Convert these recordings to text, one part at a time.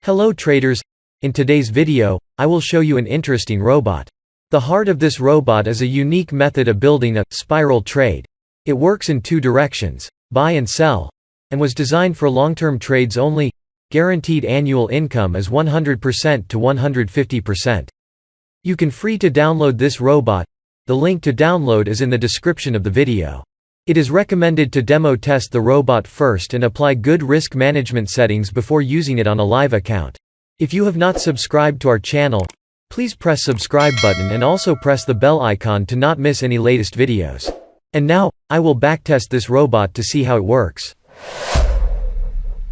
Hello traders, in today's video, I will show you an interesting robot. The heart of this robot is a unique method of building a spiral trade. It works in two directions, buy and sell, and was designed for long-term trades only. Guaranteed annual income is 100% to 150%. You can free to download this robot. The link to download is in the description of the video. It is recommended to demo test the robot first and apply good risk management settings before using it on a live account. If you have not subscribed to our channel, please press subscribe button and also press the bell icon to not miss any latest videos. And now, I will backtest this robot to see how it works.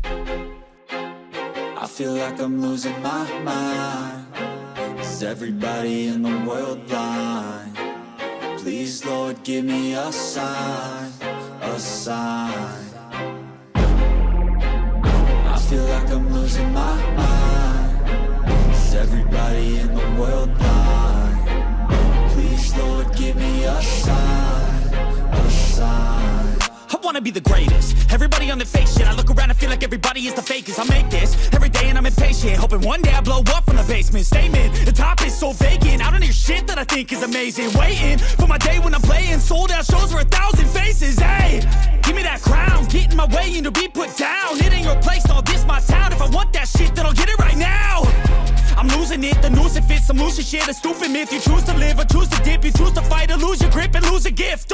I feel like I'm losing my mind. Is everybody in the world blind? Please, Lord, give me a sign, a sign. I feel like I'm losing my mind. Is everybody in the world blind? Please, Lord, give me a sign, a sign. I wanna be the greatest. Everybody on the fake shit. I look around and feel like everybody is the fakest. I make this every day and I'm impatient, hoping one day I blow up from the basement. Statement, the top is so vacant. I don't hear shit that I think is amazing. Waiting for my day when I'm playing sold out shows for 1,000 faces. Hey, give me that crown, get in my way and to be put down. It ain't your place, all this my town. If I want that shit, then I'll get it right now. I'm losing it, the noose it fits. I'm losing shit, a stupid myth. You choose to live or choose to dip. You choose to fight or lose your grip and lose a gift.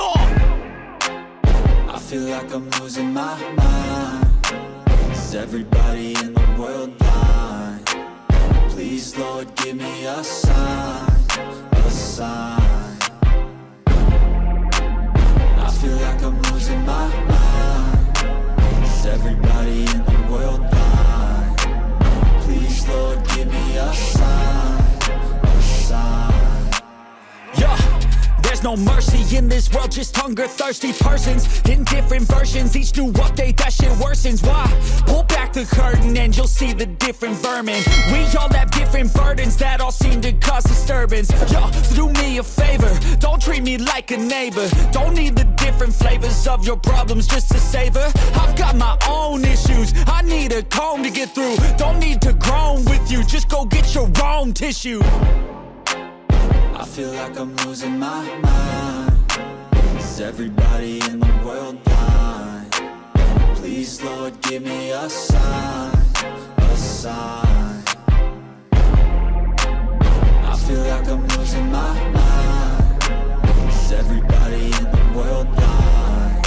I feel like I'm losing my mind. Is everybody in the world blind? Please, Lord, give me a sign, a sign. I feel like I'm losing my mind. Is everybody in the world blind? Please, Lord, give me a sign, a sign. Yeah. There's no mercy in this world, just hunger-thirsty persons in different versions. Each new update, that shit worsens. Why? Pull back the curtain and you'll see the different vermin. We all have different burdens that all seem to cause disturbance. Yo, so do me a favor, don't treat me like a neighbor. Don't need the different flavors of your problems just to savor. I've got my own issues, I need a comb to get through. Don't need to groan with you, just go get your own tissue. I feel like I'm losing my mind. Is everybody in the world blind? Please, Lord, give me a sign, a sign. I feel like I'm losing my mind. Is everybody in the world blind?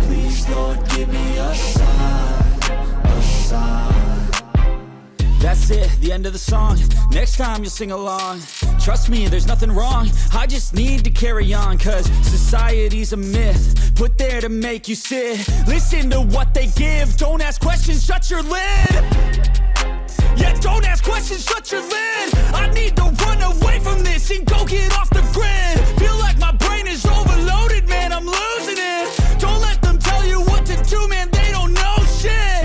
Please, Lord, give me a sign, a sign. That's it, the end of the song. Next time you'll sing along. Trust me, there's nothing wrong. I just need to carry on, cause society's a myth put there to make you sit. Listen to what they give. Don't ask questions, shut your lid. Yeah, don't ask questions, shut your lid. I need to run away from this and go get off the grid. Feel like my brain is overloaded, man, I'm losing it. Don't let them tell you what to do, man, they don't know shit.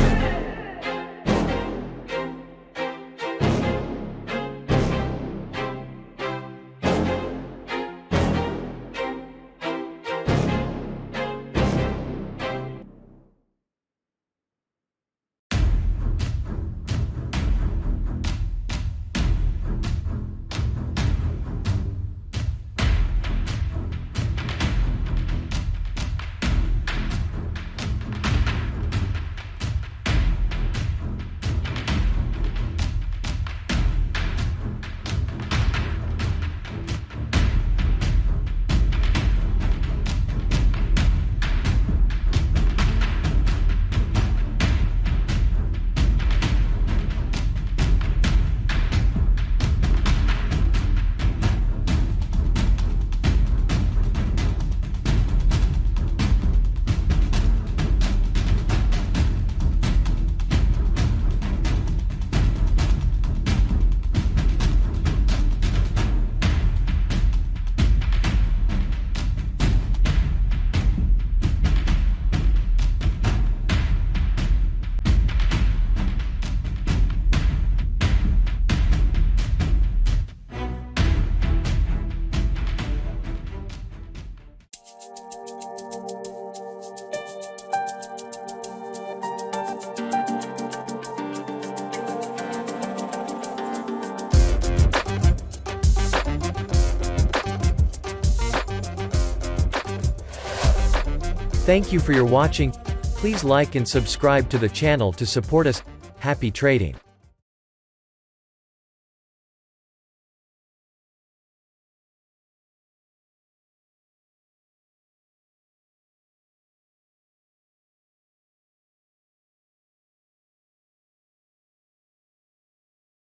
Thank you for your watching. Please like and subscribe to the channel to support us. Happy trading.